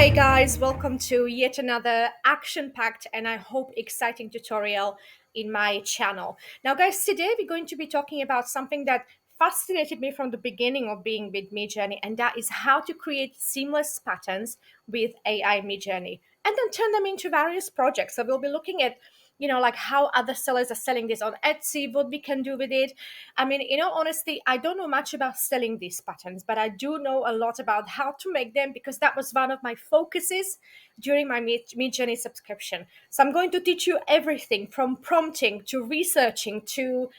Hey guys, welcome to yet another action-packed and I hope exciting tutorial in my channel. Now guys, today we're going to be talking about something that fascinated me from the beginning of being with Midjourney, and that is how to create seamless patterns with AI Midjourney and then turn them into various projects. So we'll be looking at like how other sellers are selling this on Etsy, what we can do with it. I mean, honestly, I don't know much about selling these patterns, but I do know a lot about how to make them because that was one of my focuses during my Midjourney subscription. So I'm going to teach you everything from prompting to researching to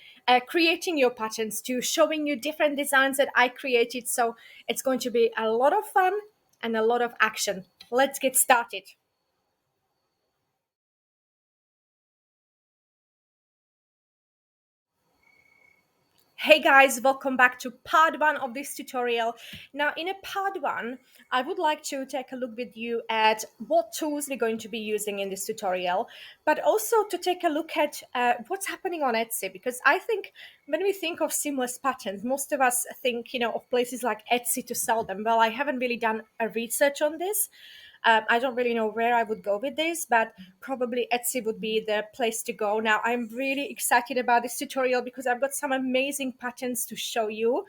creating your patterns to showing you different designs that I created. So it's going to be a lot of fun and a lot of action. Let's get started. Hey guys, welcome back to part one of this tutorial. Now in a part one, I would like to take a look with you at what tools we're going to be using in this tutorial, but also to take a look at what's happening on Etsy, because I think when we think of seamless patterns, most of us think, of places like Etsy to sell them. Well, I haven't really done a research on this. I don't really know where I would go with this, but probably Etsy would be the place to go. Now, I'm really excited about this tutorial because I've got some amazing patterns to show you.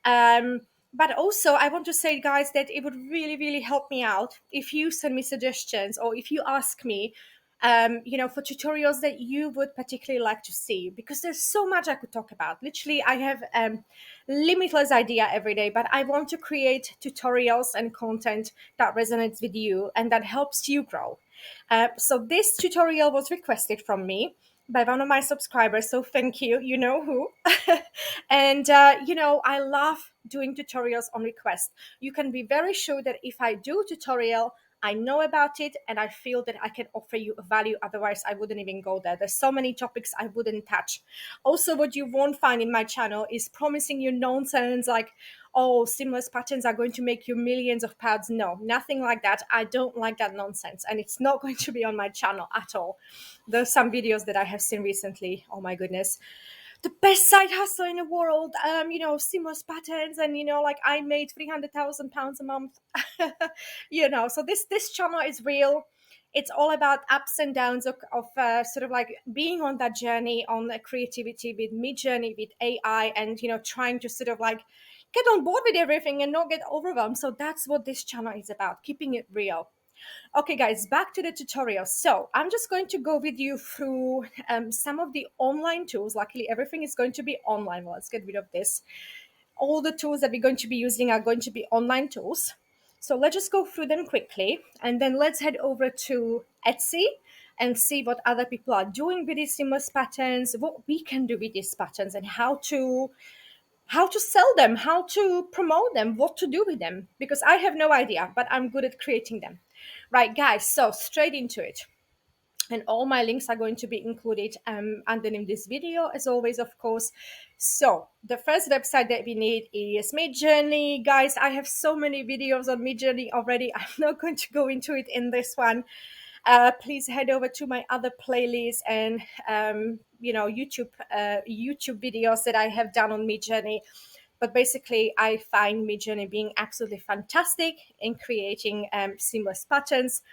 Um, but also, I want to say, guys, that it would really, really help me out if you send me suggestions or if you ask me, for tutorials that you would particularly like to see, because there's so much I could talk about. Literally, I have limitless idea every day, but I want to create tutorials and content that resonates with you and that helps you grow. So this tutorial was requested from me by one of my subscribers, so thank you, you know who. And I love doing tutorials on request. You can be very sure that if I do tutorial, I know about it and I feel that I can offer you a value. Otherwise, I wouldn't even go there. There's so many topics I wouldn't touch. Also, what you won't find in my channel is promising you nonsense like, oh, seamless patterns are going to make you millions of pounds. No, nothing like that. I don't like that nonsense. And it's not going to be on my channel at all. There's some videos that I have seen recently. Oh my goodness, the best side hustle in the world, seamless patterns, and like I made £300,000 a month. So this channel is real. It's all about ups and downs of sort of like being on that journey on the creativity with Midjourney, with AI, and trying to sort of like get on board with everything and not get overwhelmed. So that's what this channel is about, keeping it real. Okay, guys, back to the tutorial. So I'm just going to go with you through some of the online tools. Luckily, everything is going to be online. Well, let's get rid of this. All the tools that we're going to be using are going to be online tools. So let's just go through them quickly, and then let's head over to Etsy and see what other people are doing with these seamless patterns, what we can do with these patterns, and how to sell them, how to promote them, what to do with them, because I have no idea, but I'm good at creating them. Right, guys, so straight into it. And all my links are going to be included underneath this video, as always, of course. So the first website that we need is Midjourney. Guys, I have so many videos on Midjourney already. I'm not going to go into it in this one. Please head over to my other playlists and YouTube videos that I have done on Midjourney. But basically, I find Midjourney being absolutely fantastic in creating seamless patterns.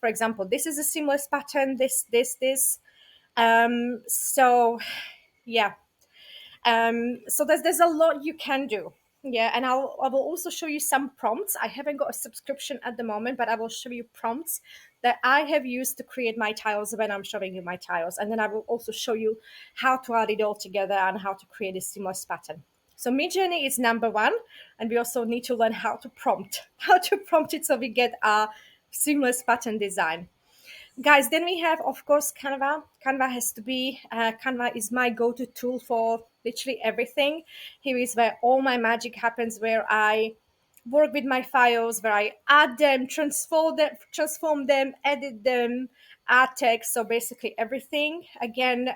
For example, this is a seamless pattern. This. So yeah. So there's a lot you can do. Yeah, and I will also show you some prompts. I haven't got a subscription at the moment, but I will show you prompts that I have used to create my tiles when I'm showing you my tiles. And then I will also show you how to add it all together and how to create a seamless pattern. So Midjourney is number one, and we also need to learn how to prompt, it so we get a seamless pattern design. Guys, then we have, of course, Canva. Canva is my go-to tool for literally everything. Here is where all my magic happens, where I work with my files, where I add them, transform them, edit them, add text. So basically everything. Again,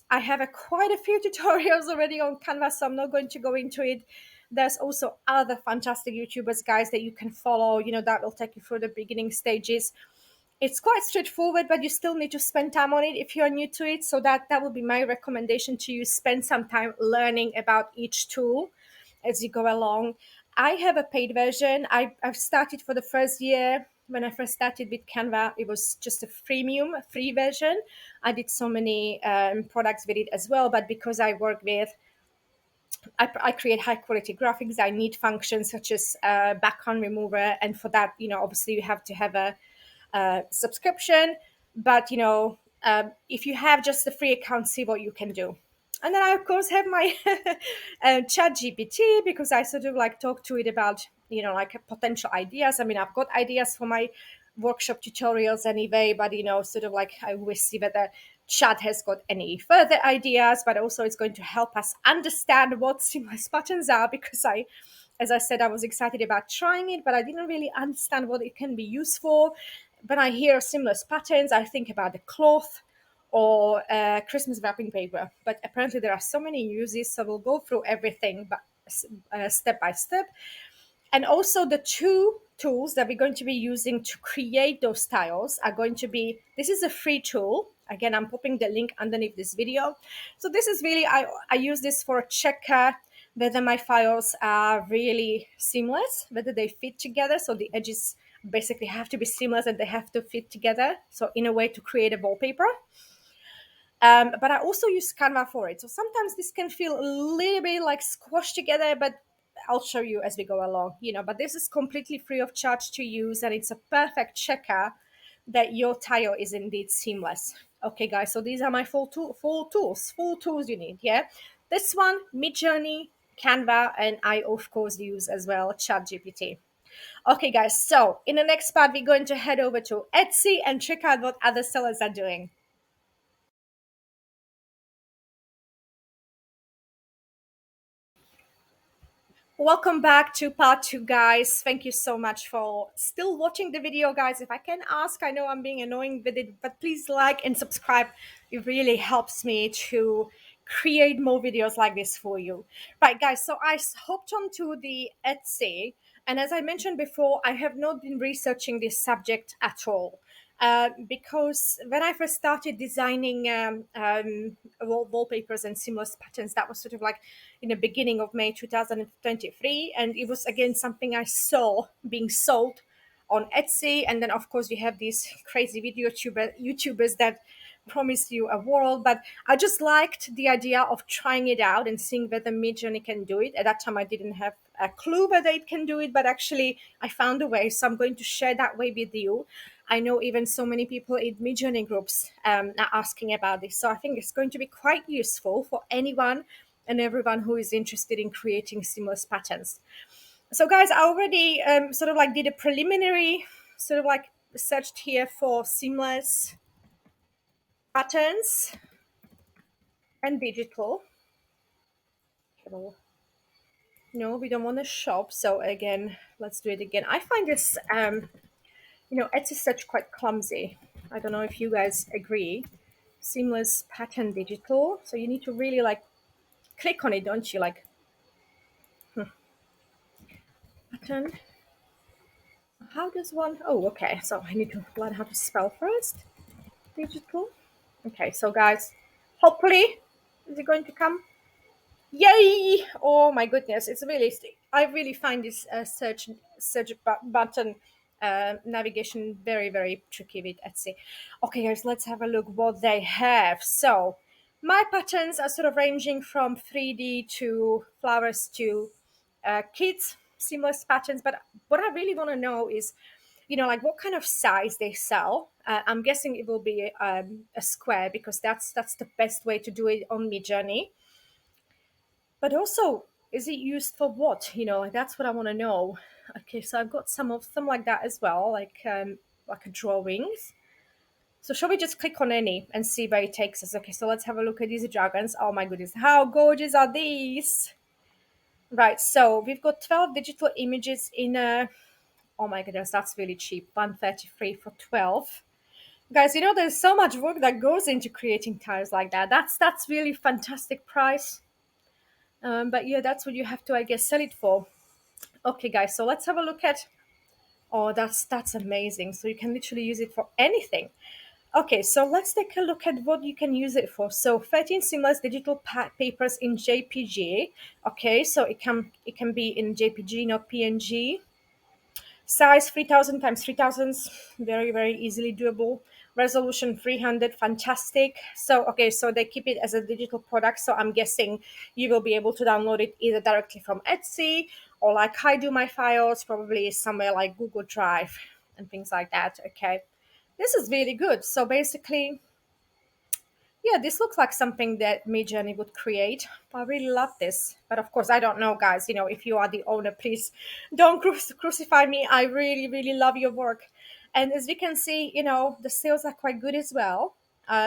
I have quite a few tutorials already on Canva, so I'm not going to go into it. There's also other fantastic YouTubers, guys, that you can follow, that will take you through the beginning stages. It's quite straightforward, but you still need to spend time on it if you're new to it. So that would be my recommendation to you. Spend some time learning about each tool as you go along. I have a paid version. I've started for the first year. When I first started with Canva, it was just a freemium, a free version. I did so many products with it as well. But because I work with, I create high quality graphics, I need functions such as background remover. And for that, obviously you have to have a subscription. But if you have just the free account, see what you can do. And then I of course have my chat GPT, because I sort of like talk to it about like potential ideas. I mean, I've got ideas for my workshop tutorials anyway, but sort of like I always see whether chat has got any further ideas, but also it's going to help us understand what seamless patterns are, because as I said, I was excited about trying it, but I didn't really understand what it can be used for. When I hear seamless patterns, I think about the cloth or Christmas wrapping paper. But apparently, there are so many uses, so we'll go through everything, but step by step. And also, the two tools that we're going to be using to create those styles are going to be, this is a free tool. Again, I'm popping the link underneath this video. So this is really, I use this for a checker whether my files are really seamless, whether they fit together. So the edges basically have to be seamless and they have to fit together. So in a way to create a wallpaper. But I also use Canva for it. So sometimes this can feel a little bit like squashed together, but I'll show you as we go along, but this is completely free of charge to use, and it's a perfect checker that your tile is indeed seamless. Okay, guys, so these are my full tools you need, yeah? This one, Midjourney, Canva, and I, of course, use as well ChatGPT. Okay, guys, so in the next part, we're going to head over to Etsy and check out what other sellers are doing. Welcome back to part two, guys. Thank you so much for still watching the video, guys. If I can ask, I know I'm being annoying with it, but please like and subscribe. It really helps me to create more videos like this for you. Right, guys, so I hopped onto the Etsy, and as I mentioned before, I have not been researching this subject at all. Because when I first started designing wallpapers and seamless patterns, that was sort of like in the beginning of May 2023. And it was again something I saw being sold on Etsy. And then, of course, we have these crazy YouTubers that promise you a world. But I just liked the idea of trying it out and seeing whether Midjourney can do it. At that time, I didn't have a clue whether it can do it, but actually, I found a way. So I'm going to share that way with you. I know even so many people in Midjourney groups are asking about this. So I think it's going to be quite useful for anyone and everyone who is interested in creating seamless patterns. So, guys, I already sort of like did a preliminary sort of like searched here for seamless patterns and digital. No, we don't want to shop. So again, let's do it again. I find this, Etsy search quite clumsy. I don't know if you guys agree. Seamless pattern digital. So you need to really like click on it, don't you? Like pattern. How does one? Oh, okay. So I need to learn how to spell first. Digital. Okay, so guys, hopefully, is it going to come? Yay! Oh my goodness, it's really. I really find this button navigation very very tricky with Etsy. Okay, guys, let's have a look what they have. So my patterns are sort of ranging from 3D to flowers to kids seamless patterns. But what I really want to know is, like what kind of size they sell. I'm guessing it will be a square, because that's the best way to do it on Midjourney. But also, is it used for what? Like that's what I want to know. Okay, so I've got some of them like that as well, like a drawings. So shall we just click on any and see where it takes us? Okay, so let's have a look at these dragons. Oh my goodness, how gorgeous are these? Right, so we've got 12 digital images in a. Oh my goodness, that's really cheap. 133 for 12. Guys, there's so much work that goes into creating tiles like that. That's really fantastic price. But yeah, that's what you have to, I guess, sell it for. Okay, guys, so let's have a look at. Oh, that's amazing. So you can literally use it for anything. Okay, so let's take a look at what you can use it for. So 13 seamless digital papers in JPG. Okay, so it can be in JPG, not PNG. Size 3000 times 3000, very, very easily doable. Resolution 300, fantastic. So, okay, so they keep it as a digital product. So I'm guessing you will be able to download it either directly from Etsy or like I do my files, probably somewhere like Google Drive and things like that. Okay, this is really good. So basically, yeah, this looks like something that Midjourney would create. I really love this. But of course, I don't know, guys. If you are the owner, please don't crucify me. I really, really love your work. And as we can see, the sales are quite good as well.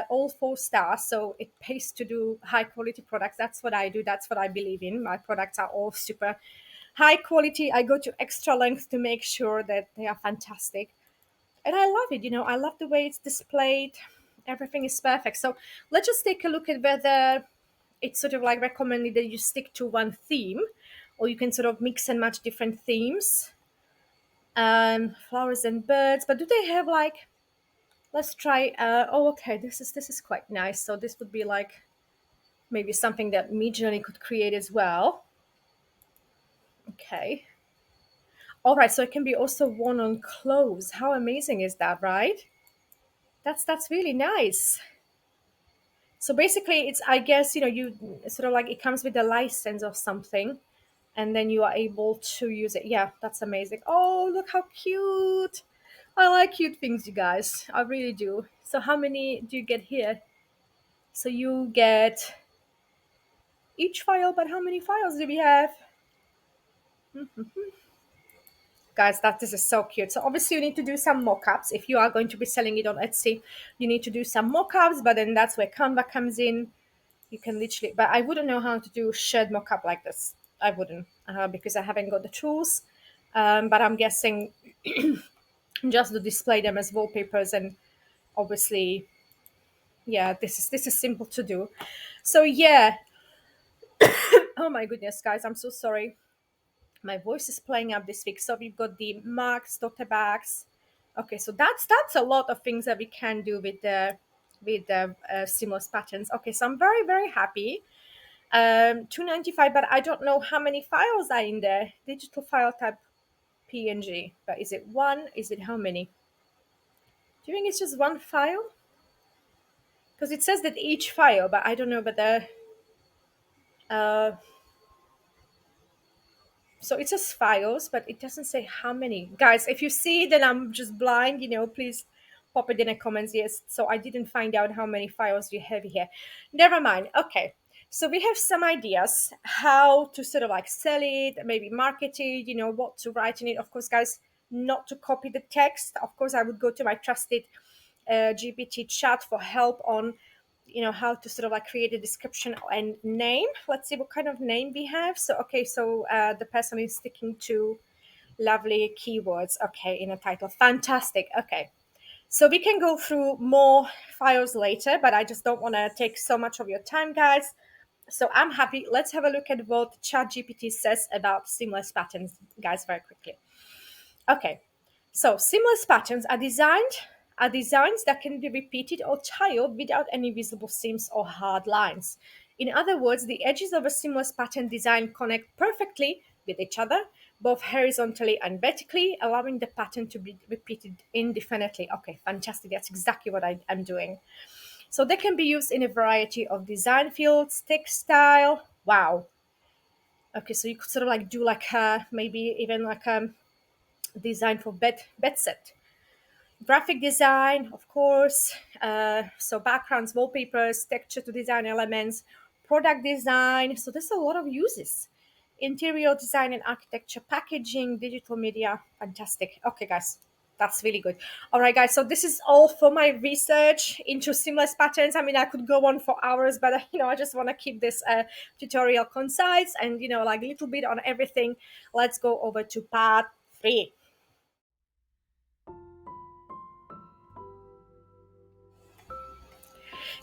All 4 stars. So it pays to do high quality products. That's what I do. That's what I believe in. My products are all super high quality. I go to extra lengths to make sure that they are fantastic, and I love it. I love the way it's displayed. Everything is perfect. So let's just take a look at whether it's sort of like recommended that you stick to one theme, or you can sort of mix and match different themes. Flowers and birds, but do they have like? Let's try. Oh, okay. This is quite nice. So this would be like maybe something that Midjourney could create as well. Okay. All right. So it can be also worn on clothes. How amazing is that, right? That's really nice. So basically, it's, I guess, you sort of like it comes with a license or something, and then you are able to use it. Yeah, that's amazing. Oh, look how cute. I like cute things, you guys. I really do. So how many do you get here? So you get each file, but how many files do we have? Guys, that this is so cute. So obviously you need to do some mock-ups. If you are going to be selling it on Etsy, you need to do some mock-ups, but then that's where Canva comes in. You can literally, but I wouldn't know how to do shared mockup like this. I wouldn't, because I haven't got the tools. But I'm guessing just to display them as wallpapers, and obviously, yeah, this is simple to do. So yeah. Oh my goodness, guys, I'm so sorry. My voice is playing up this week. So we've got the marks, tote bags. Okay, so that's a lot of things that we can do with the seamless patterns. Okay, so I'm very, very happy. 295, but I don't know how many files are in there. Digital file type PNG, but is it one? Is it how many? Do you think it's just one file? Because it says that each file, but I don't know whether. Uh, so it says files, but it doesn't say how many. Guys, if you see that I'm just blind, please pop it in the comments. Yes, so I didn't find out how many files you have here. Never mind. Okay. So we have some ideas how to sort of like sell it, maybe market it, what to write in it. Of course, guys, not to copy the text. Of course, I would go to my trusted GPT chat for help on how to sort of like create a description and name. Let's see what kind of name we have. So okay, so the person is sticking to lovely keywords, okay, in a title. Fantastic. Okay, so we can go through more files later, but I just don't want to take so much of your time, guys. So I'm happy. Let's have a look at what ChatGPT says about seamless patterns, guys, very quickly. Okay, so seamless patterns are designs that can be repeated or tiled without any visible seams or hard lines. In other words, the edges of a seamless pattern design connect perfectly with each other, both horizontally and vertically, allowing the pattern to be repeated indefinitely. Okay, fantastic. That's exactly what I am doing. So they can be used in a variety of design fields, textile. Wow. Okay, so you could sort of like do like maybe even like design for bed set, graphic design, of course. So backgrounds, wallpapers, texture to design elements, product design. So there's a lot of uses. Interior design and architecture, packaging, digital media. Fantastic. Okay, guys, that's really good. All right, guys. So this is all for my research into seamless patterns. I mean, I could go on for hours, but I just want to keep this tutorial concise and like a little bit on everything. Let's go over to part 3.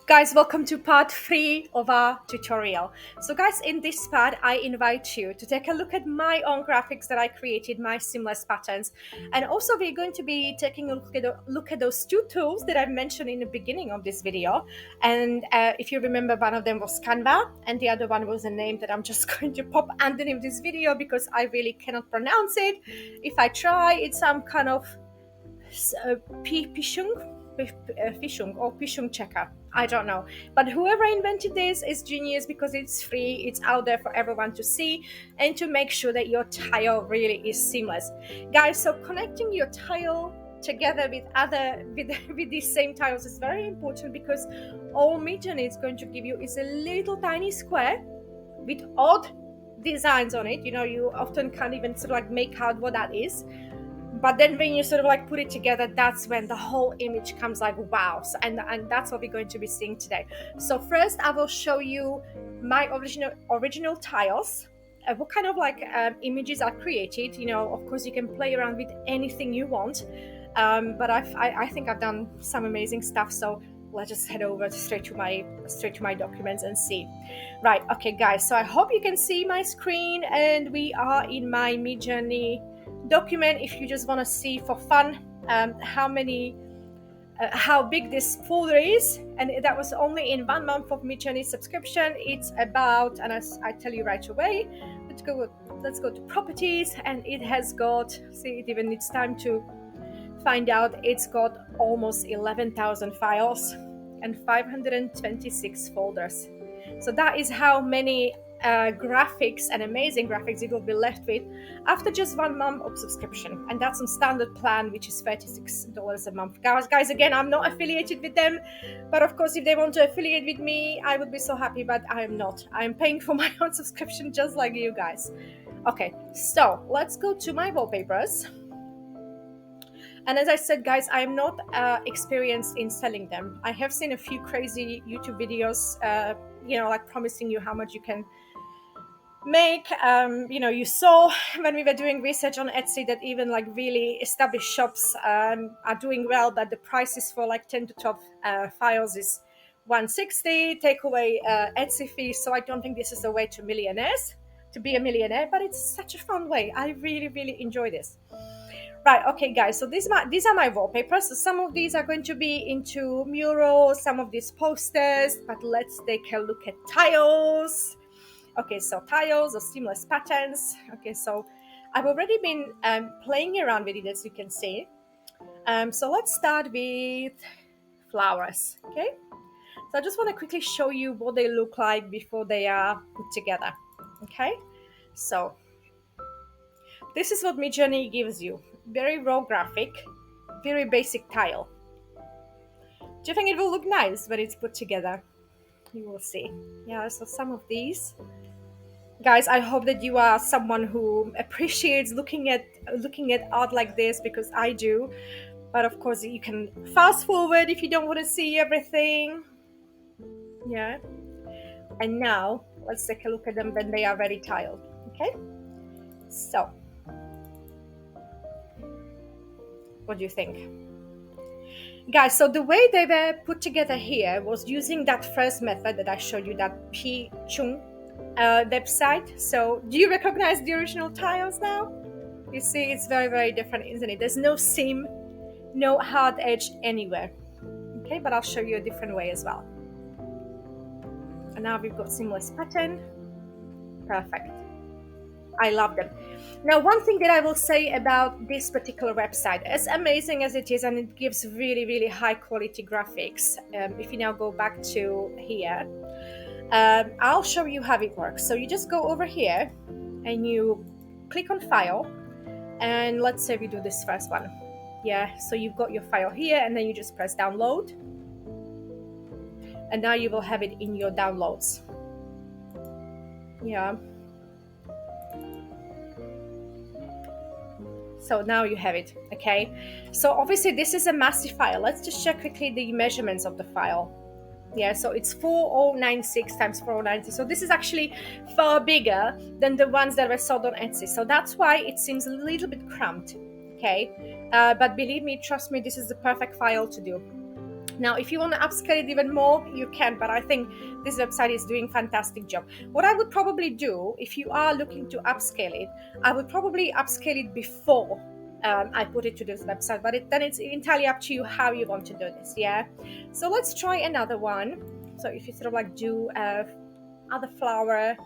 Guys, welcome to part 3 of our tutorial. So guys, in this part, I invite you to take a look at my own graphics that I created, my seamless patterns. And also we're going to be taking a look at those two tools that I mentioned in the beginning of this video. And if you remember, one of them was Canva and the other one was a name that I'm just going to pop underneath this video because I really cannot pronounce it. If I try, it's some kind of Fishung or Pishung checker. I don't know. But whoever invented this is genius because it's free, it's out there for everyone to see and to make sure that your tile really is seamless. Guys, so connecting your tile together with these same tiles is very important because all Midjourney is going to give you is a little tiny square with odd designs on it. You know, you often can't even sort of like make out what that is. But then when you sort of like put it together, that's when the whole image comes like wow. So, and that's what we're going to be seeing today. So first I will show you my original tiles, what kind of like images I created. You know, of course you can play around with anything you want, but I think I've done some amazing stuff. So let's just head over straight to my documents and see. Right, okay guys, so I hope you can see my screen and we are in my Midjourney document. If you just want to see for fun how big this folder is, and that was only in 1 month of Midjourney subscription. It's about, and as I tell you right away, let's go to properties, and it has got, see, it even needs time to find out, it's got almost 11,000 files and 526 folders. So that is how many graphics and amazing graphics you will be left with after just 1 month of subscription, and that's on standard plan, which is $36 a month. Guys, again, I'm not affiliated with them, but of course if they want to affiliate with me, I would be so happy, but I am not. I'm paying for my own subscription just like you guys. Okay, so let's go to my wallpapers. And as I said, guys, I am not experienced in selling them. I have seen a few crazy YouTube videos, you know, like promising you how much you can make. You know, you saw when we were doing research on Etsy that even like really established shops are doing well, but the prices for like 10 to 12 files is $160, take away Etsy fees. So I don't think this is a way to be a millionaire, but it's such a fun way. I really enjoy this. Right, okay guys, so these are my wallpapers. So some of these are going to be into murals, some of these posters, but let's take a look at tiles. Okay, so tiles or seamless patterns. Okay, so I've already been playing around with it, as you can see. So let's start with flowers, okay? So I just want to quickly show you what they look like before they are put together, okay? So this is what Midjourney gives you. Very raw graphic, very basic tile. Do you think it will look nice when it's put together? You will see. Yeah, so some of these. Guys, I hope that you are someone who appreciates looking at art like this, because I do. But of course you can fast forward if you don't want to see everything. Yeah. And now let's take a look at them when they are ready tiled. Okay. So what do you think? Guys, so the way they were put together here was using that first method that I showed you, that P-Chung website. So do you recognize the original tiles now? You see, it's very different, isn't it? There's no seam, no hard edge anywhere. Okay, but I'll show you a different way as well. And now we've got seamless pattern. Perfect. I love them. Now, one thing that I will say about this particular website, as amazing as it is, and it gives really high quality graphics, if you now go back to here, I'll show you how it works. So you just go over here and you click on file, and let's say we do this first one. Yeah, so you've got your file here, and then you just press download, and now you will have it in your downloads. Yeah. So now you have it, okay? So obviously this is a massive file. Let's just check quickly the measurements of the file. Yeah, so it's 4096 times 4096. So this is actually far bigger than the ones that were sold on Etsy. So that's why it seems a little bit cramped, okay? But believe me, trust me, this is the perfect file to do. Now, if you want to upscale it even more, you can, but I think this website is doing fantastic job. What I would probably do, if you are looking to upscale it, I would probably upscale it before I put it to this website, but then it's entirely up to you how you want to do this, yeah? So let's try another one. So if you sort of like do other flower,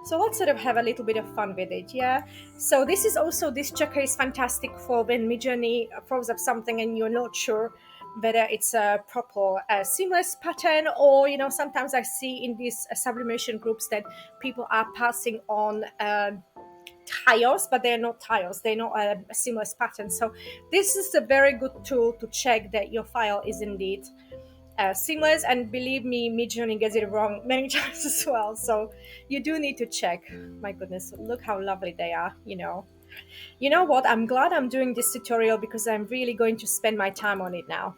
so let's sort of have a little bit of fun with it, yeah? So this is also, this checker is fantastic for when Midjourney throws up something and you're not sure whether it's a proper seamless pattern, or, you know, sometimes I see in these sublimation groups that people are passing on tiles, but they're not tiles, they're not a seamless pattern. So this is a very good tool to check that your file is indeed seamless, and believe me, Midjourney gets it wrong many times as well, so you do need to check. My goodness, look how lovely they are. You know what, I'm glad I'm doing this tutorial because I'm really going to spend my time on it now.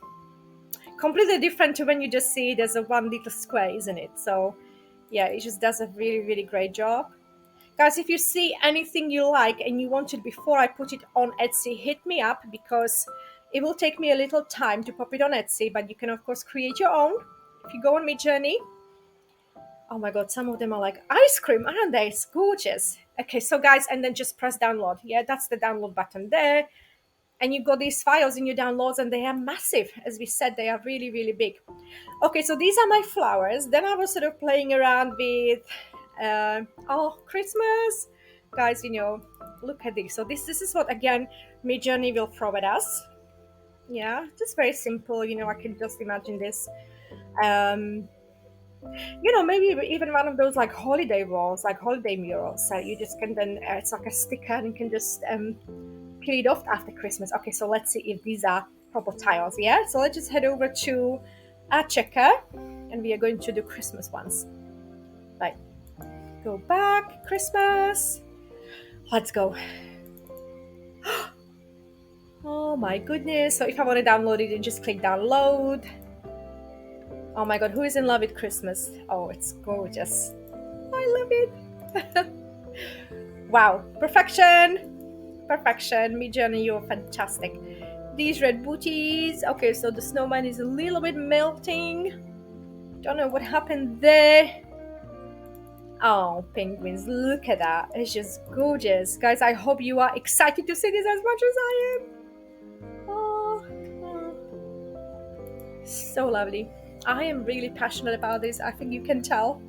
Completely different to when you just see it as a one little square, isn't it? So yeah, it just does a really, really great job. Guys, if you see anything you like and you want it before I put it on Etsy, hit me up, because it will take me a little time to pop it on Etsy, but you can of course create your own if you go on Midjourney. Oh my god, some of them are like ice cream, aren't they? It's gorgeous. Okay, so guys, and then just press download. Yeah, that's the download button there. And you've got these files in your downloads, and they are massive. As we said, they are really, really big. Okay, so these are my flowers. Then I was sort of playing around with oh, Christmas, guys, look at this. So this is what, again, Midjourney will throw at us. Yeah, just very simple. I can just imagine this. um Maybe even one of those like holiday walls, like holiday murals, so you just can then it's like a sticker, and you can just peel it off after Christmas. Okay, so let's see if these are proper tiles. Yeah, so let's just head over to our checker, and we are going to do Christmas ones. Right, go back, Christmas. Let's go. Oh my goodness. So if I want to download it, then just click download. Oh my god, who is in love with Christmas? Oh, it's gorgeous. I love it. Wow, perfection. Perfection. Midjourney, you're fantastic. These red booties. Okay, so the snowman is a little bit melting. Don't know what happened there. Oh, penguins, look at that. It's just gorgeous. Guys, I hope you are excited to see this as much as I am. Oh, so lovely. I am really passionate about this. I think you can tell.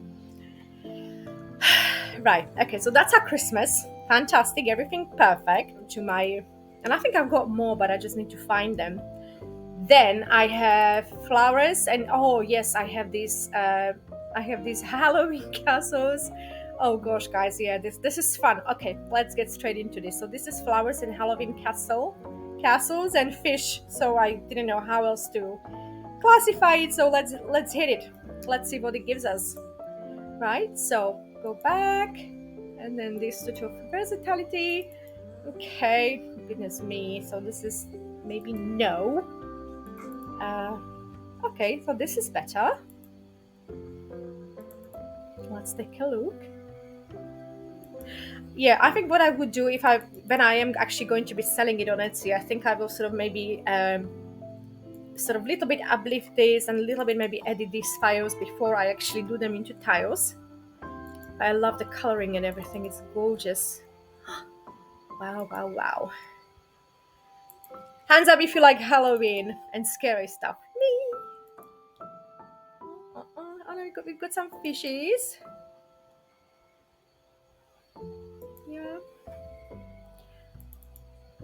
Right, okay, so that's our Christmas. Fantastic, everything perfect to my... And I think I've got more, but I just need to find them. Then I have flowers, and oh yes, I have these Halloween castles. Oh gosh, guys, yeah, this is fun. Okay, let's get straight into this. So this is flowers and Halloween castles and fish. So I didn't know how else to classify it. So let's hit it. Let's see what it gives us. Right. So go back, and then this tutorial for versatility. Okay. Goodness me. So this is maybe no. Okay. So this is better. Let's take a look. Yeah, I think what I would do when I am actually going to be selling it on Etsy, I think I will sort of maybe sort of little bit uplift this and a little bit maybe edit these files before I actually do them into tiles. I love the coloring and everything. It's gorgeous. Wow, wow, wow. Hands up if you like Halloween and scary stuff. Me. Oh, we've got some fishies. Yeah.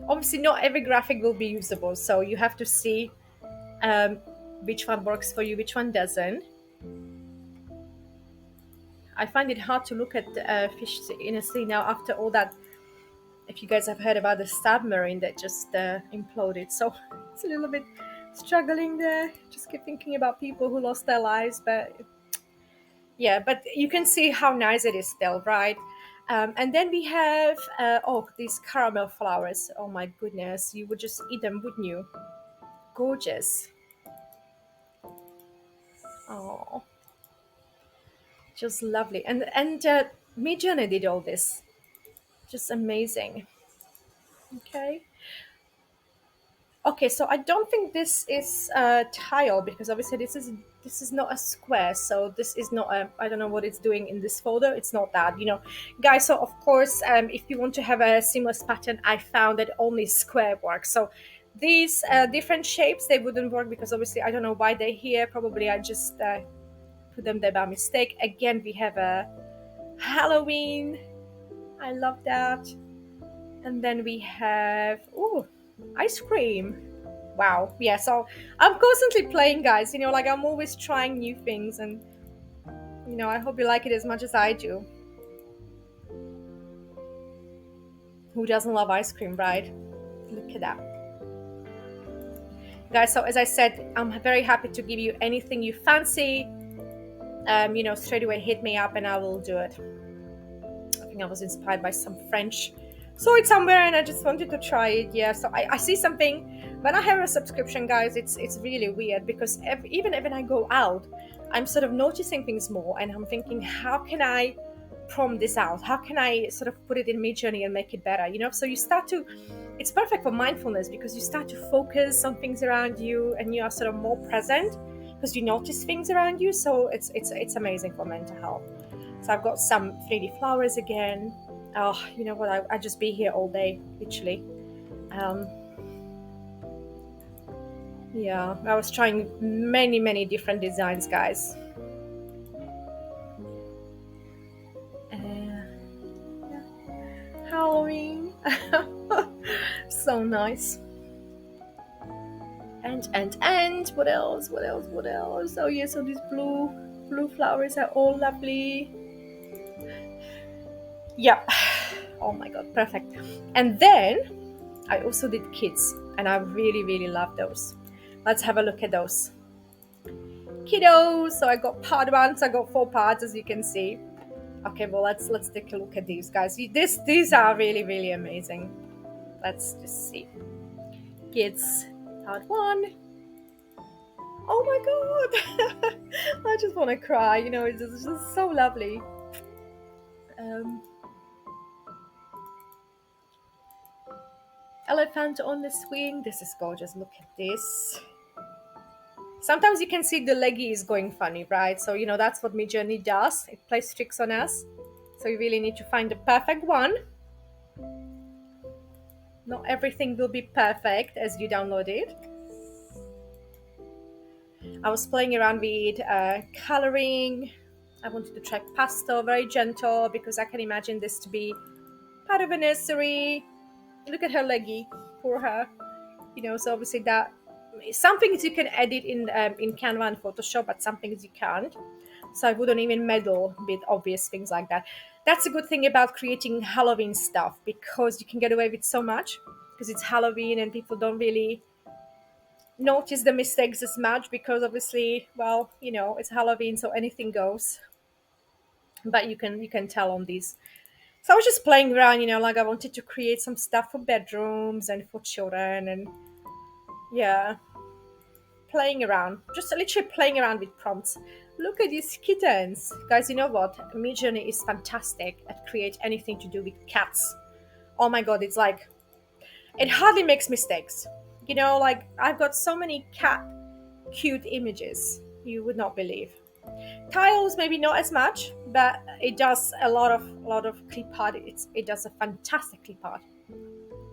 Obviously, not every graphic will be usable, so you have to see which one works for you, which one doesn't. I find it hard to look at fish in a sea now after all that. If you guys have heard about the submarine that just imploded, so it's a little bit struggling there. Just keep thinking about people who lost their lives, but yeah, but you can see how nice it is still, right? And then we have these caramel flowers. Oh my goodness, you would just eat them, wouldn't you? Gorgeous. Oh, just lovely. And Midjourney did all this. Just amazing. Okay. Okay, so I don't think this is a tile because obviously this is not a square. So this is not a, I don't know what it's doing in this folder. It's not that, guys. So of course, if you want to have a seamless pattern, I found that only square works. So these different shapes, they wouldn't work because obviously I don't know why they're here. Probably I just put them there by mistake. Again, we have a Halloween. I love that. And then we have, oh, ice cream. Wow. Yeah, so I'm constantly playing, guys. Like I'm always trying new things, and I hope you like it as much as I do. Who doesn't love ice cream, right? Look at that. Guys, so as I said, I'm very happy to give you anything you fancy. Straight away hit me up and I will do it. I think I was inspired by some French. Saw it somewhere and I just wanted to try it. Yeah, so I see something. When I have a subscription, guys, it's really weird because even when I go out, I'm sort of noticing things more and I'm thinking, how can I prompt this out? How can I sort of put it in Midjourney and make it better? So you start to, it's perfect for mindfulness because you start to focus on things around you and you are sort of more present because you notice things around you. So it's amazing for mental health. So I've got some 3D flowers again. Oh, you know what? I just be here all day, literally. Yeah, I was trying many different designs, guys. Yeah. Halloween. So nice. And what else? Oh yeah, so these blue flowers are all lovely. Yeah. Oh my god, perfect. And then I also did kids, and I really love those. Let's have a look at those kiddos. So I got part one, so I got 4 parts, as you can see. Okay, well let's take a look at these, guys. These are really amazing. Let's just see. Kids part one. Oh my god, I just want to cry. It's just so lovely. Elephant on the swing. This is gorgeous. Look at this. Sometimes you can see the leggy is going funny, right? So that's what Midjourney does. It plays tricks on us. So you really need to find the perfect one. Not everything will be perfect as you download it. I was playing around with coloring. I wanted to try pastel, very gentle, because I can imagine this to be part of a nursery. Look at her leggy, poor her. So obviously that some things you can edit in Canva and Photoshop, but some things you can't. So I wouldn't even meddle with obvious things like that. That's a good thing about creating Halloween stuff because you can get away with so much because it's Halloween and people don't really notice the mistakes as much because obviously, well, it's Halloween, so anything goes. But you can tell on these. So I was just playing around, like I wanted to create some stuff for bedrooms and for children and yeah, playing around, just literally playing around with prompts. Look at these kittens, guys. You know what? Midjourney is fantastic at create anything to do with cats. Oh my god, it's like it hardly makes mistakes. Like I've got so many cat cute images you would not believe. Tiles maybe not as much, but it does a lot of clip art. It does a fantastic clip art.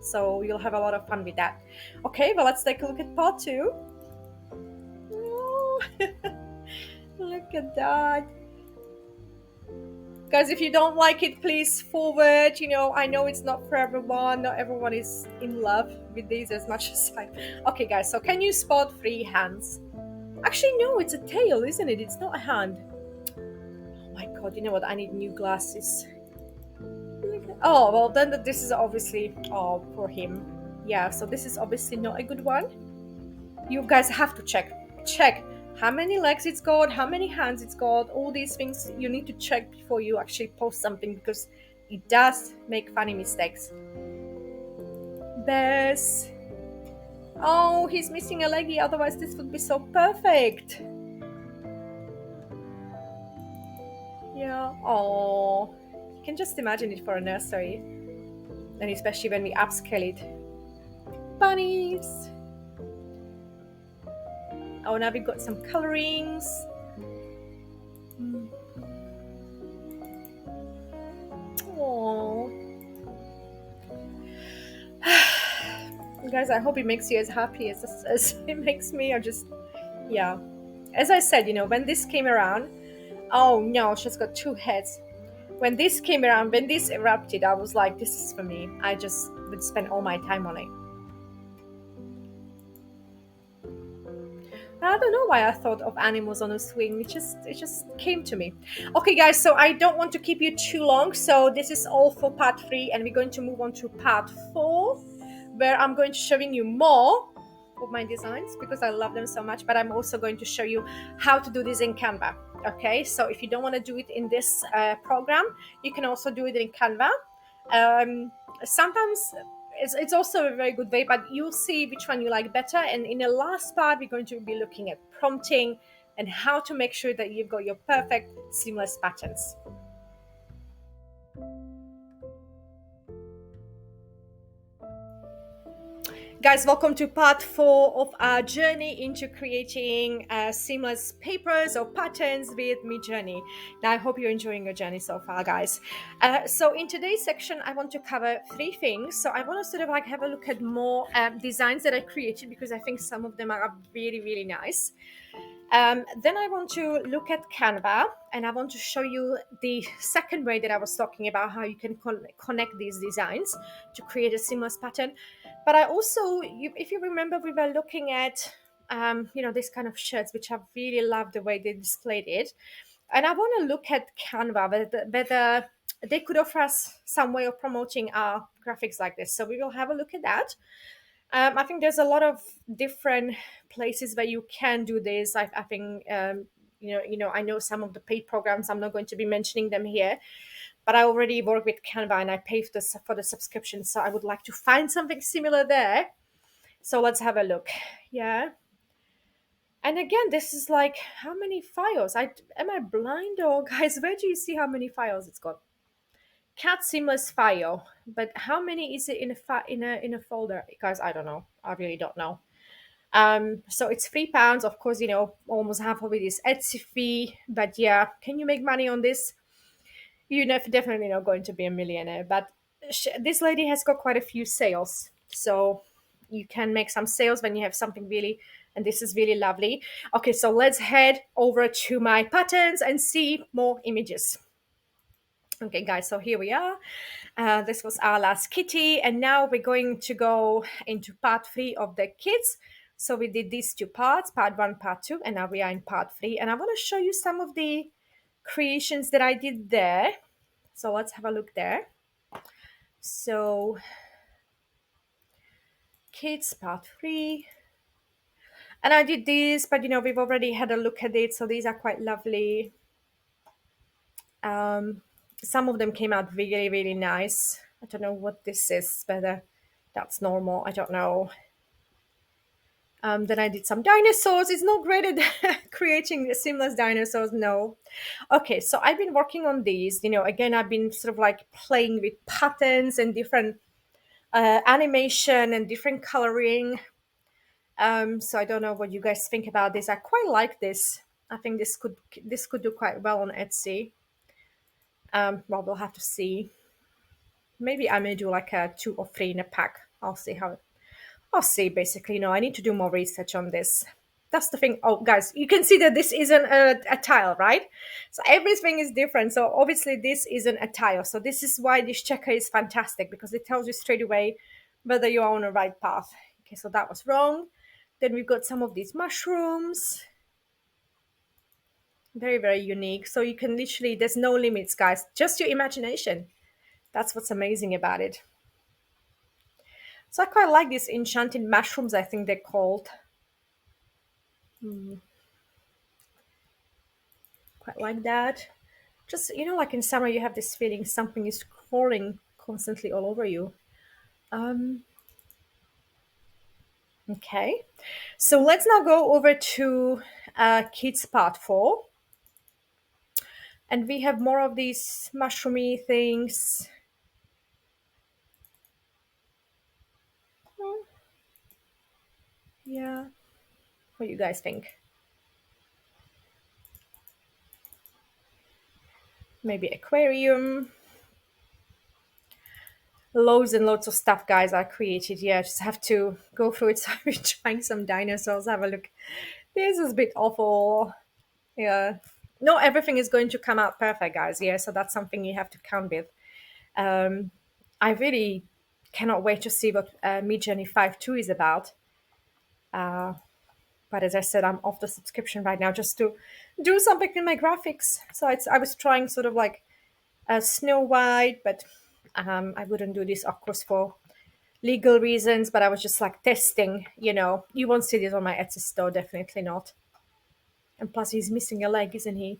So you'll have a lot of fun with that. Okay, well let's take a look at part 2. Oh, look at that. Guys, if you don't like it, please forward. I know it's not for everyone. Not everyone is in love with these as much as I. Okay, guys, so can you spot 3 hands? Actually, no, it's a tail, isn't it? It's not a hand. Oh my god, you know what? I need new glasses. Oh, well, then this is obviously. Oh, for him. Yeah, so this is obviously not a good one. You guys have to check how many legs it's got, how many hands it's got. All these things you need to check before you actually post something because it does make funny mistakes. Bears. Oh, he's missing a leggy, otherwise this would be so perfect. Yeah. Oh, you can just imagine it for a nursery, and especially when we upscale it. Bunnies. Oh, now we got some colorings. Oh, guys, I hope it makes you as happy as it makes me. Or just, yeah. As I said, when this came around, oh no, she's got two heads. When this came around, when this erupted, I was like, this is for me. I just would spend all my time on it. I don't know why I thought of animals on a swing. It just came to me. Okay, guys. So I don't want to keep you too long. So this is all for part 3, and we're going to move on to part 4, where I'm going to showing you more of my designs because I love them so much. But I'm also going to show you how to do this in Canva. Okay. So if you don't want to do it in this program, you can also do it in Canva. Sometimes it's also a very good way, but you'll see which one you like better. And in the last part, we're going to be looking at prompting and how to make sure that you've got your perfect seamless patterns. Guys, welcome to part 4 of our journey into creating seamless papers or patterns with Midjourney. Now, I hope you're enjoying your journey so far, guys. So in today's section, I want to cover 3 things. So I want to sort of like have a look at more designs that I created because I think some of them are really, really nice. Then I want to look at Canva, and I want to show you the second way that I was talking about, how you can connect these designs to create a seamless pattern. But I also, if you remember, we were looking at this kind of shirts, which I really love the way they displayed it. And I want to look at Canva, whether they could offer us some way of promoting our graphics like this. So we will have a look at that. I think there's a lot of different places where you can do this. I think I know some of the paid programs. I'm not going to be mentioning them here, but I already work with Canva and I pay for the subscription. So I would like to find something similar there. So let's have a look. Yeah. And again, this is like how many files? Am I blind, or guys? Where do you see how many files it's got? Cat seamless file, but how many is it in a folder? Guys, I don't know. I really don't know. So it's £3. Of course, almost half of it is Etsy fee. But yeah, can you make money on this? You're definitely not going to be a millionaire. But this lady has got quite a few sales, so you can make some sales when you have something really. And this is really lovely. Okay, so let's head over to my patterns and see more images. Okay, guys, so here we are. This was our last kitty, and now we're going to go into part 3 of the kids. So we did these 2 parts, part 1, part 2, and now we are in part 3. And I want to show you some of the creations that I did there. So let's have a look there. So kids, part 3. And I did this, but we've already had a look at it. So these are quite lovely. Some of them came out really, really nice. I don't know what this is, whether that's normal. I don't know. Then I did some dinosaurs. It's not great at creating seamless dinosaurs, no. Okay, so I've been working on these. Again, I've been sort of like playing with patterns and different animation and different coloring. So I don't know what you guys think about this. I quite like this. I think this could do quite well on Etsy. Well, we'll have to see. Maybe I may do like a 2 or 3 in a pack. I'll see. Basically, no, I need to do more research on this. That's the thing. Oh, guys, you can see that this isn't a tile, right? So everything is different. So obviously this isn't a tile. So this is why this checker is fantastic, because it tells you straight away whether you are on the right path. Okay, so that was wrong. Then we've got some of these mushrooms. Very, very unique. So you can literally, there's no limits, guys. Just your imagination. That's what's amazing about it. So I quite like these enchanting mushrooms, I think they're called. Quite like that. Just, like in summer, you have this feeling something is crawling constantly all over you. Um, okay. So let's now go over to kids part 4. And we have more of these mushroomy things. Yeah. What do you guys think? maybe aquarium. Loads and loads of stuff, guys, are created. Yeah, I just have to go through it. So I've been trying some dinosaurs. Have a look. This is a bit awful. Yeah. Not everything is going to come out perfect, guys. Yeah, so that's something you have to count with. Um, I really cannot wait to see what Midjourney 5.2 is about. But as I said, I'm off the subscription right now just to do something in my graphics. So I was trying sort of like Snow White, but I wouldn't do this, of course, for legal reasons. But I was just like testing, you know. You won't see this on my Etsy store, definitely not. And plus, he's missing a leg, isn't he?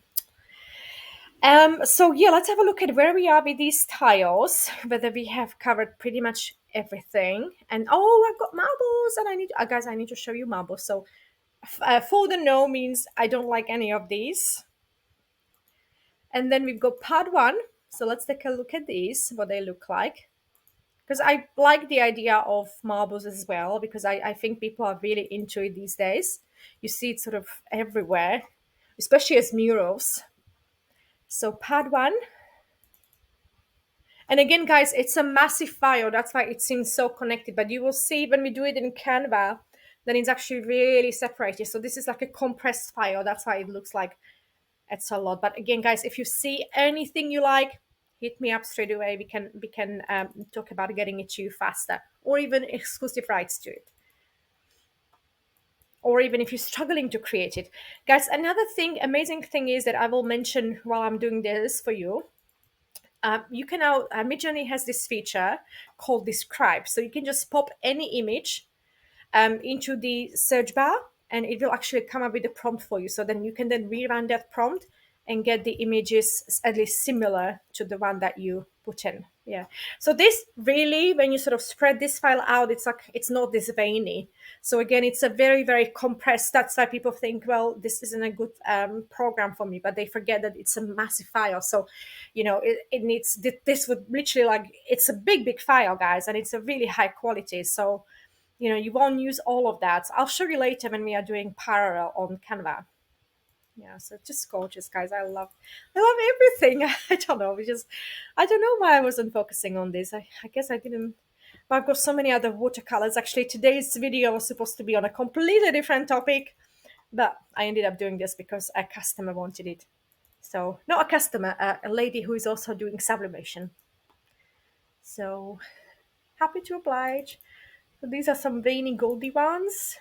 So yeah, let's have a look at where we are with these tiles, whether we have covered pretty much everything. And oh, I've got marbles, and I need, guys, I need to show you marbles. So for the no means I don't like any of these. And then we've got part one. So let's take a look at these, what they look like. Because I like the idea of marbles as well, because I think people are really into it these days. You see it sort of everywhere, especially as murals. So part one. And again, guys, it's a massive file. That's why it seems so connected. But you will see when we do it in Canva, then it's actually really separated. So this is like a compressed file. That's why it looks like it's a lot. But again, guys, if you see anything you like, hit me up straight away. We can talk about getting it to you faster, or even exclusive rights to it. Or even if you're struggling to create it. Guys, another thing, amazing thing is that I will mention while I'm doing this for you. You can now, Midjourney has this feature called describe. So you can just pop any image into the search bar, and it will actually come up with a prompt for you. So then you can then rerun that prompt and get the images at least similar to the one that you put in. Yeah. So this really, when you sort of spread this file out, it's like, it's not this veiny. So again, it's a very, very compressed. That's why people think, well, this isn't a good program for me, but they forget that it's a massive file. So, you know, it needs, this would literally like, it's a big, big file, guys, and it's a really high quality. So, you know, you won't use all of that. I'll show you later when we are doing parallel on Canva. Yeah, so just gorgeous, guys. I love everything. I don't know, I don't know why I wasn't focusing on this. I guess I didn't. But I've got so many other watercolors. Actually, today's video was supposed to be on a completely different topic, but I ended up doing this because a customer wanted it. So not a customer, a lady who is also doing sublimation. So happy to oblige. So these are some veiny goldy ones,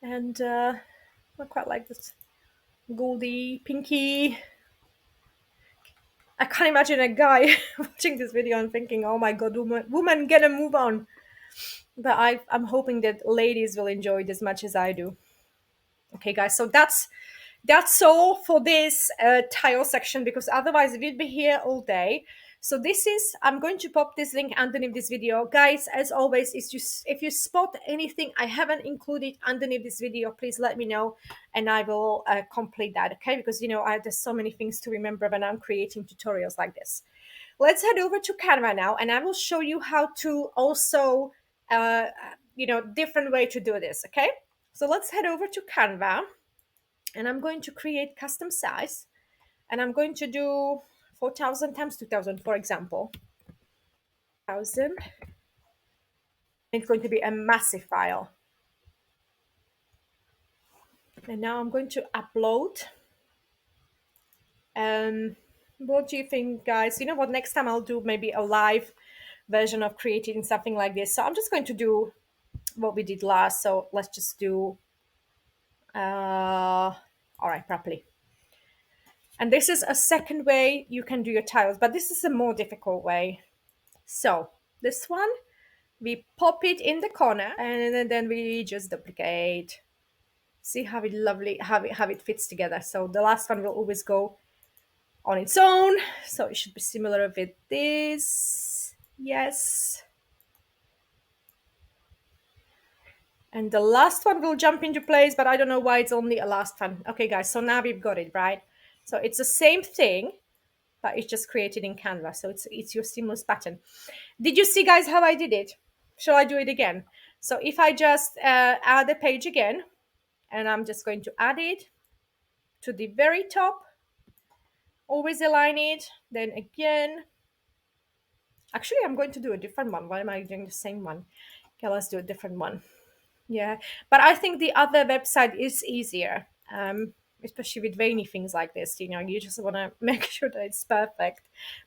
and I quite like this goldy, pinky. I can't imagine a guy watching this video and thinking, "Oh my God, woman, get a move on." But I'm hoping that ladies will enjoy it as much as I do. Okay, guys. So that's all for this tile section, because otherwise we'd be here all day. So this is, I'm going to pop this link underneath this video, guys. As always, is just, if you spot anything I haven't included underneath this video, please let me know and I will complete that. Okay, because you know, there's so many things to remember when I'm creating tutorials like this. Let's head over to Canva now, and I will show you how to also you know, different way to do this. Okay, so let's head over to Canva, and I'm going to create custom size, and I'm going to do 4,000 times 2,000, for example. 1,000. It's going to be a massive file. And now I'm going to upload. What do you think, guys? You know what? Next time I'll do maybe a live version of creating something like this. So I'm just going to do what we did last. So let's just do all right, properly. And this is a second way you can do your tiles, but this is a more difficult way. So this one, we pop it in the corner, and then we just duplicate. See how it lovely, how it fits together. So the last one will always go on its own. So it should be similar with this. Yes. And the last one will jump into place, but I don't know why it's only a last one. Okay, guys, so now we've got it, right? So it's the same thing, but it's just created in Canva. So it's your seamless pattern. Did you see, guys, how I did it? Shall I do it again? So if I just add the page again, and I'm just going to add it to the very top Always align it. Then again, actually, I'm going to do a different one. Why am I doing the same one? Okay, let's do a different one. Yeah, but I think the other website is easier, especially with veiny things like this. You just want to make sure that it's perfect.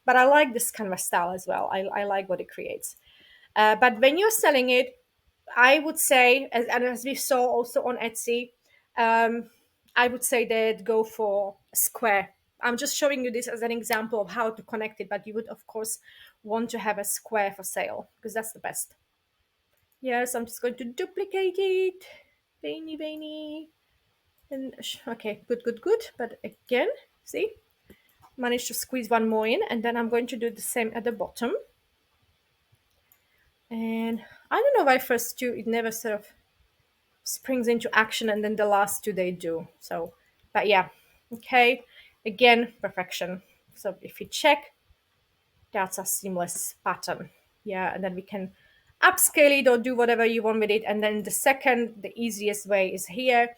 But I like this kind of style as well. I like what it creates. But when you're selling it, I would say, and as we saw also on Etsy, um, I would say that go for square. I'm just showing you this as an example of how to connect it, but you would, of course, want to have a square for sale because that's the best. Yes, I'm just going to duplicate it. Veiny, veiny. And okay, good, good, good. But again, see, managed to squeeze one more in, and then I'm going to do the same at the bottom. And I don't know why first two it never sort of springs into action, and then the last two they do. So, but yeah, okay. Again, perfection. So if you check, that's a seamless pattern. Yeah, and then we can upscale it or do whatever you want with it. And then the second, the easiest way is here,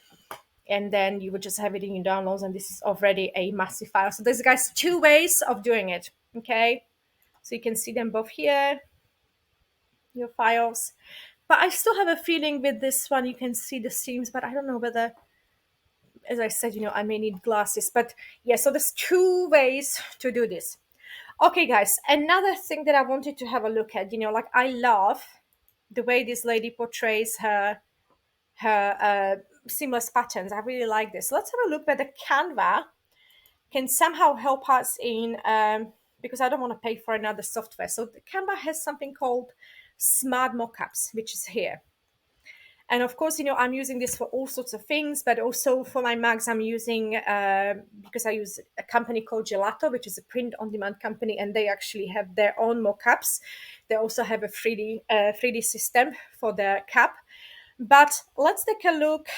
and then you would just have it in your downloads, and this is already a massive file. So there's, guys, two ways of doing it. Okay, so you can see them both here, your files. But I still have a feeling with this one you can see the seams, but I don't know whether, as I said, I may need glasses. But yeah, so there's two ways to do this. Okay, guys, another thing that I wanted to have a look at, like I love the way this lady portrays her seamless patterns. I really like this. Let's have a look whether Canva can somehow help us in, because I don't want to pay for another software. So Canva has something called Smart Mockups, which is here. And of course, I'm using this for all sorts of things, but also for my mugs, I'm using, because I use a company called Gelato, which is a print-on-demand company, and they actually have their own mockups. They also have a 3D system for their cup. But let's take a look.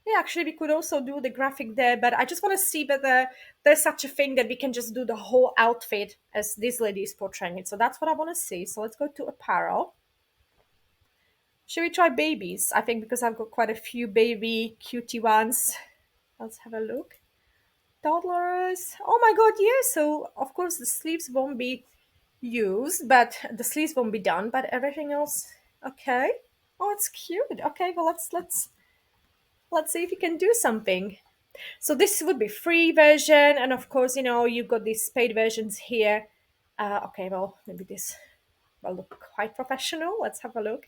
Yeah, actually, we could also do the graphic there, but I just want to see whether there's such a thing that we can just do the whole outfit as this lady is portraying it. So that's what I want to see. So let's go to apparel. Should we try babies? I think because I've got quite a few baby cutie ones. Let's have a look. Toddlers. Oh my god, yeah. So of course the sleeves won't be used, but the sleeves won't be done, but everything else okay. Oh, it's cute. Okay, well let's see if we can do something. So this would be free version, and of course, you've got these paid versions here. Okay, well maybe this will look quite professional. Let's have a look.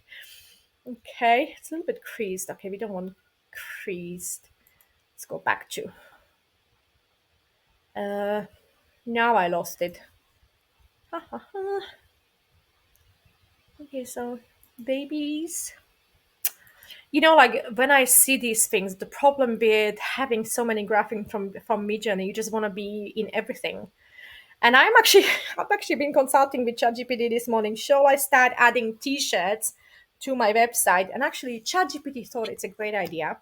Okay, it's a little bit creased. Okay, we don't want creased. Let's go back to. Uh, Now I lost it. Ha, ha, ha. Okay, so babies. Like when I see these things, the problem with having so many graphics from Midjourney, you just want to be in everything. And I've actually been consulting with ChatGPT this morning. Shall I start adding T-shirts to my website? And actually, ChatGPT thought it's a great idea.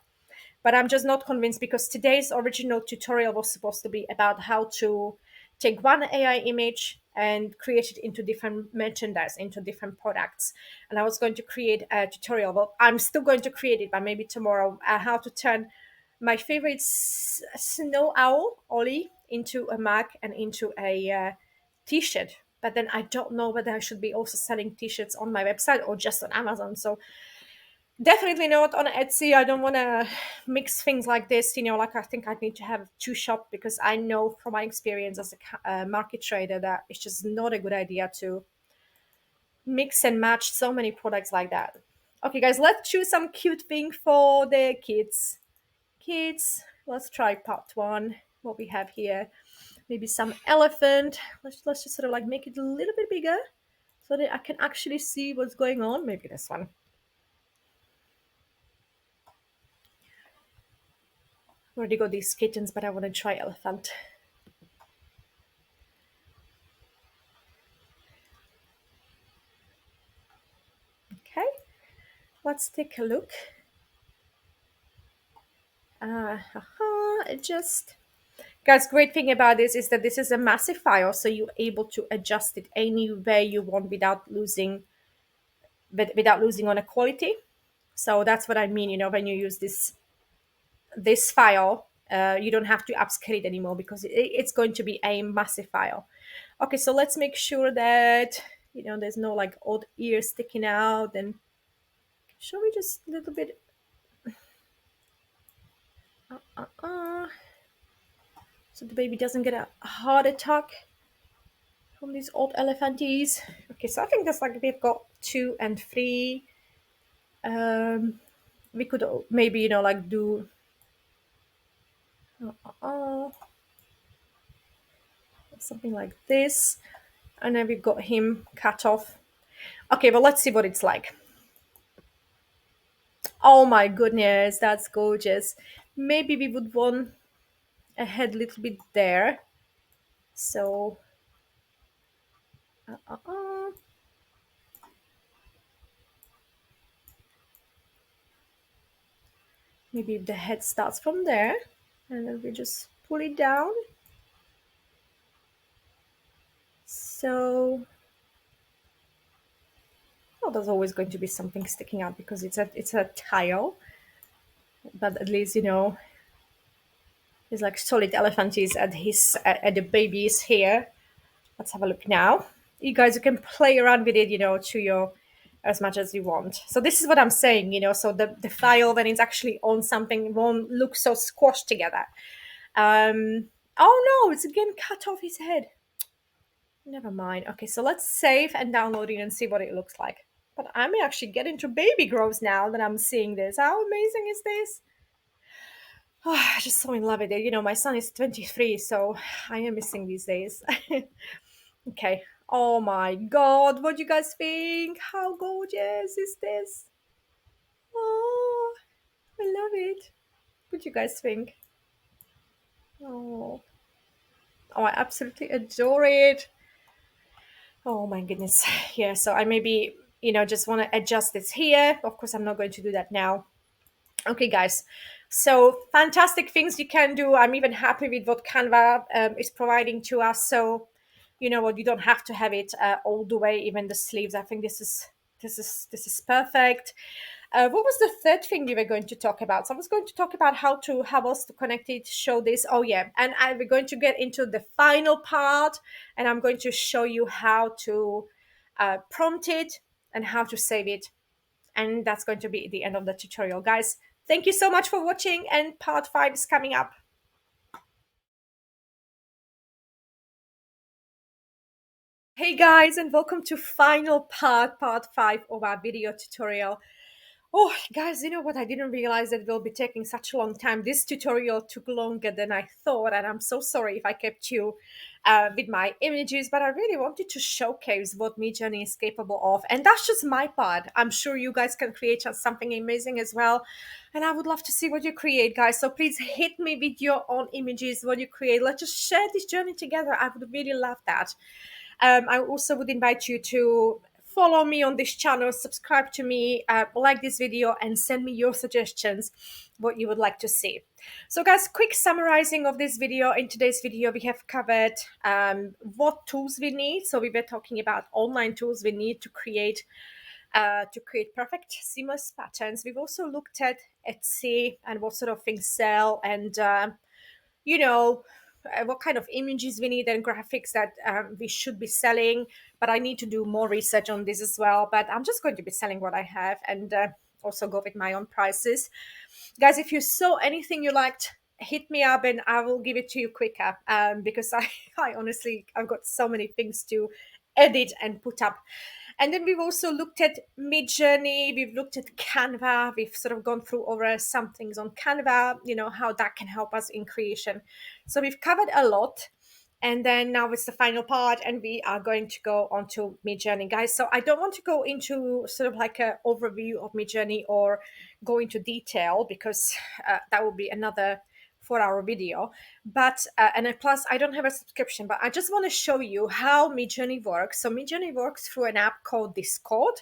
But I'm just not convinced because today's original tutorial was supposed to be about how to take one AI image and create it into different merchandise, into different products. And I was going to create a tutorial. Well, I'm still going to create it, but maybe tomorrow, how to turn my favorite snow owl, Ollie, into a mug and into a t-shirt. But then I don't know whether I should be also selling t-shirts on my website or just on Amazon. So definitely not on Etsy. I don't want to mix things like this. Like I think I need to have two shop because I know from my experience as a market trader that it's just not a good idea to mix and match so many products like that. Okay, guys, let's choose some cute thing for the kids. Kids, let's try part one. What we have here, maybe some elephant. Let's just sort of like make it a little bit bigger so that I can actually see what's going on. Maybe this one. Already got these kittens, but I want to try elephant. Okay, let's take a look. It just, guys, great thing about this is that this is a massive file, so you're able to adjust it any way you want without losing, without losing on a quality. So that's what I mean. When you use this file, You don't have to upscale it anymore because it's going to be a massive file. Okay, so let's make sure that there's no like odd ears sticking out. And shall we just a little bit? So the baby doesn't get a heart attack from these old elephanties. Okay, so I think that's like we've got 2 and 3. We could maybe like do uh, something like this, and then we've got him cut off. Okay, but let's see what it's like. Oh my goodness, that's gorgeous. Maybe we would want a head a little bit there. So uh, uh, uh. Maybe if the head starts from there, and then we just pull it down. So, well, there's always going to be something sticking out because it's a tile. But at least there's like solid elephanties at the baby's hair. Let's have a look now. You can play around with it, to your as much as you want. So this is what I'm saying, so the file when it's actually on something won't look so squashed together. Oh no, it's again cut off his head. Never mind. Okay, so let's save and download it and see what it looks like. But I may actually get into baby grows now that I'm seeing this. How amazing is this? Oh, I'm just so in love with it. My son is 23, so I am missing these days. Okay. Oh my god, what do you guys think? How gorgeous is this? Oh, I love it. What do you guys think? Oh, oh, I absolutely adore it. Oh my goodness. Yeah, so I maybe, just want to adjust this here. Of course, I'm not going to do that now. Okay, guys. So fantastic things you can do. I'm even happy with what Canva is providing to us. So, you know what, you don't have to have it all the way, even the sleeves. I think this is perfect. What was the third thing you were going to talk about? So I was going to talk about how else to connect it, show this. Oh yeah, and we're going to get into the final part, and I'm going to show you how to prompt it and how to save it, and that's going to be the end of the tutorial, guys. Thank you so much for watching, and part 5 is coming up. Hey guys, and welcome to final part 5 of our video tutorial. Oh, guys, you know what? I didn't realize that it will be taking such a long time. This tutorial took longer than I thought, and I'm so sorry if I kept you with my images, but I really wanted to showcase what Midjourney is capable of. And that's just my part. I'm sure you guys can create something amazing as well. And I would love to see what you create, guys. So please hit me with your own images, what you create. Let's just share this journey together. I would really love that. I also would invite you to follow me on this channel, subscribe to me, like this video, and send me your suggestions, what you would like to see. So guys, quick summarizing of this video. In today's video, we have covered what tools we need. So we were talking about online tools we need to create perfect seamless patterns. We've also looked at Etsy and what sort of things sell, and you know what kind of images we need and graphics that we should be selling. But I need to do more research on this as well, but I'm just going to be selling what I have, and also go with my own prices. Guys, if you saw anything you liked, hit me up and I will give it to you quicker, because I honestly, I've got so many things to edit and put up. And then we've also looked at Midjourney, we've looked at Canva, we've sort of gone through over some things on Canva, how that can help us in creation. So we've covered a lot. And then now it's the final part, and we are going to go on to Midjourney, guys. So I don't want to go into sort of like an overview of Midjourney or go into detail, because that will be another 4-hour video. But and plus I don't have a subscription, but I just want to show you how Midjourney works. So Midjourney works through an app called Discord,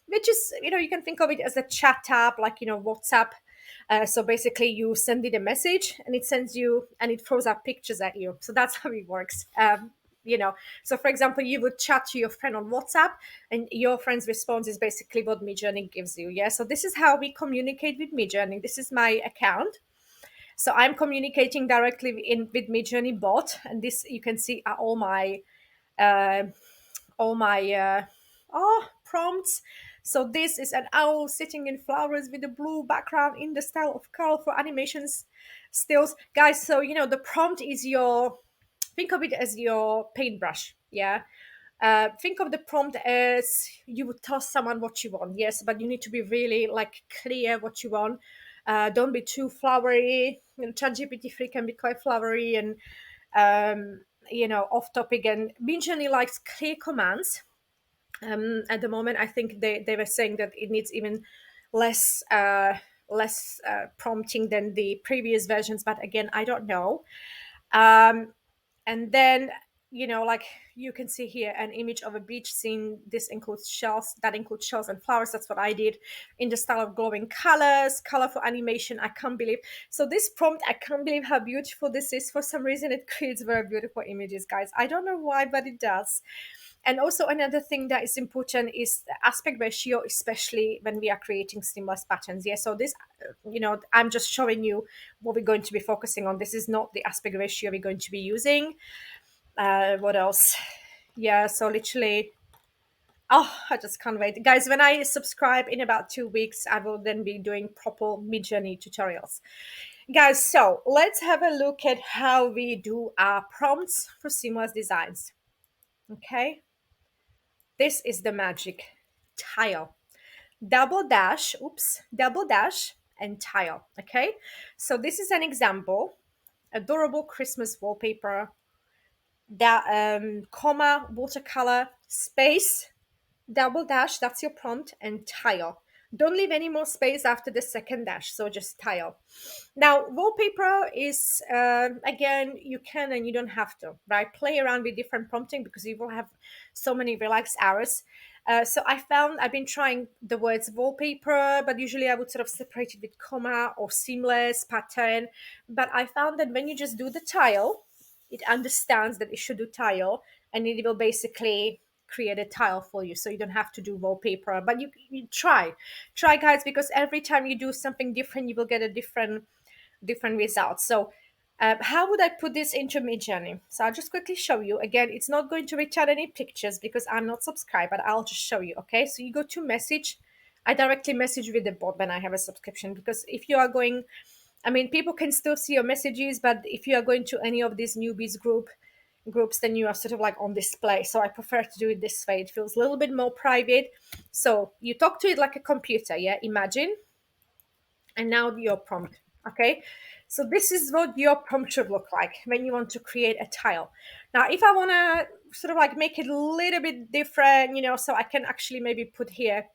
which is, you can think of it as a chat app, like WhatsApp. So basically you send it a message and it sends you, and it throws up pictures at you. So that's how it works. So for example, you would chat to your friend on WhatsApp, and your friend's response is basically what Midjourney gives you. Yeah, so this is how we communicate with Midjourney. This is my account. So I'm communicating directly in with Midjourney bot, and this you can see are uh, all my prompts. So this is an owl sitting in flowers with a blue background in the style of colorful animations stills, guys. So the prompt is your, think of it as your paintbrush. Yeah. Think of the prompt as you would tell someone what you want, yes, but you need to be really like clear what you want. Don't be too flowery. ChatGPT 3 can be quite flowery and off topic, and Midjourney likes clear commands. At the moment, I think they were saying that it needs even less prompting than the previous versions, but again, I don't know. um, and then like you can see here an image of a beach scene. This includes shells, that includes shells and flowers. That's what I did, in the style of glowing colors, colorful animation. I can't believe, so this prompt, I can't believe how beautiful this is. For some reason it creates very beautiful images, guys. I don't know why, but it does. And also another thing that is important is the aspect ratio, especially when we are creating seamless patterns. Yeah, so this, I'm just showing you what we're going to be focusing on. This is not the aspect ratio we're going to be using. What else? Yeah, so literally, oh, I just can't wait. Guys, when I subscribe in about 2 weeks, I will then be doing proper Midjourney tutorials. Guys, so let's have a look at how we do our prompts for seamless designs. Okay, this is the magic tile. Double dash, oops, double dash and tile. Okay, so this is an example. Adorable Christmas wallpaper, that comma, watercolor, space, double dash, that's your prompt, and tile. Don't leave any more space after the second dash, so just tile. Now, wallpaper is, again, you can and you don't have to, right? Play around with different prompting because you will have so many relaxed hours. So I've been trying the words wallpaper, but usually I would sort of separate it with comma or seamless pattern. But I found that when you just do the tile, it understands that it should do tile, and it will basically create a tile for you, so you don't have to do wallpaper. But you try, guys, because every time you do something different, you will get a different result. So how would I put this into Midjourney? So I'll just quickly show you. Again, it's not going to return any pictures because I'm not subscribed, but I'll just show you. Okay, so you go to message. I directly message with the bot when I have a subscription, because if you are going, I mean, people can still see your messages, but if you are going to any of these newbies groups, then you are sort of like on display. So I prefer to do it this way. It feels a little bit more private. So you talk to it like a computer, yeah? Imagine. And now your prompt, okay? So this is what your prompt should look like when you want to create a tile. Now, if I want to sort of like make it a little bit different, so I can actually maybe put here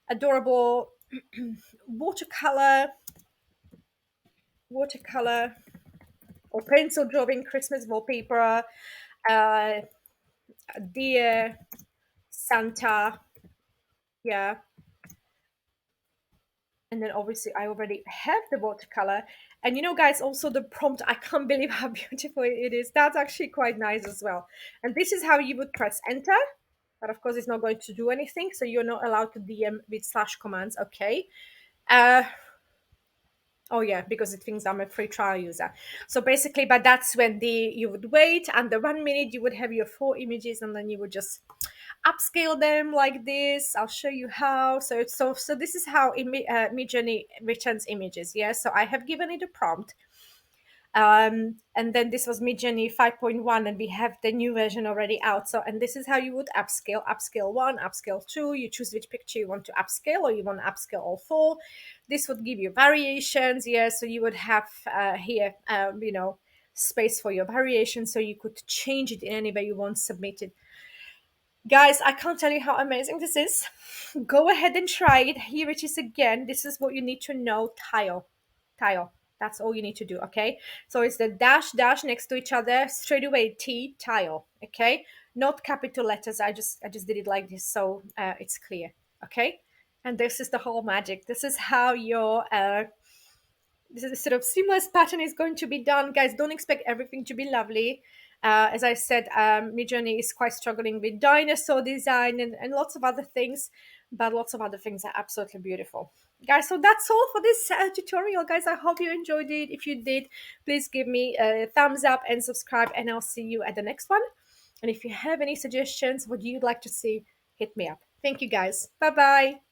adorable watercolor or pencil drawing Christmas wallpaper, uh, dear Santa, yeah. And then obviously I already have the watercolor. And guys, also the prompt, I can't believe how beautiful it is. That's actually quite nice as well. And this is how you would press enter. But of course, it's not going to do anything. So you're not allowed to DM with slash commands. Okay. Uh, Oh yeah, because it thinks I'm a free trial user. So basically, but that's when you would wait, and the 1 minute you would have your 4 images, and then you would just upscale them like this. I'll show you how. So this is how Midjourney returns images. Yeah. So I have given it a prompt. And then this was Midjourney 5.1, and we have the new version already out. So, and this is how you would upscale 1, upscale 2. You choose which picture you want to upscale, or you want to upscale all 4. This would give you variations. Yeah, so you would have here, space for your variation, so you could change it in any way you want, submit it. Guys, I can't tell you how amazing this is. Go ahead and try it. Here it is again. This is what you need to know. Tile. That's all you need to do, okay? So it's the dash dash next to each other, straight away T, tile, okay? Not capital letters. I just did it like this, so it's clear, okay? And this is the whole magic. This is how your this is sort of seamless pattern is going to be done. Guys, don't expect everything to be lovely. As I said, Midjourney is quite struggling with dinosaur design and lots of other things, but lots of other things are absolutely beautiful. guys, so that's all for this tutorial, guys. I hope you enjoyed it. If you did, please give me a thumbs up and subscribe, and I'll see you at the next one. And if you have any suggestions, what you'd like to see, hit me up. Thank you, guys. Bye bye.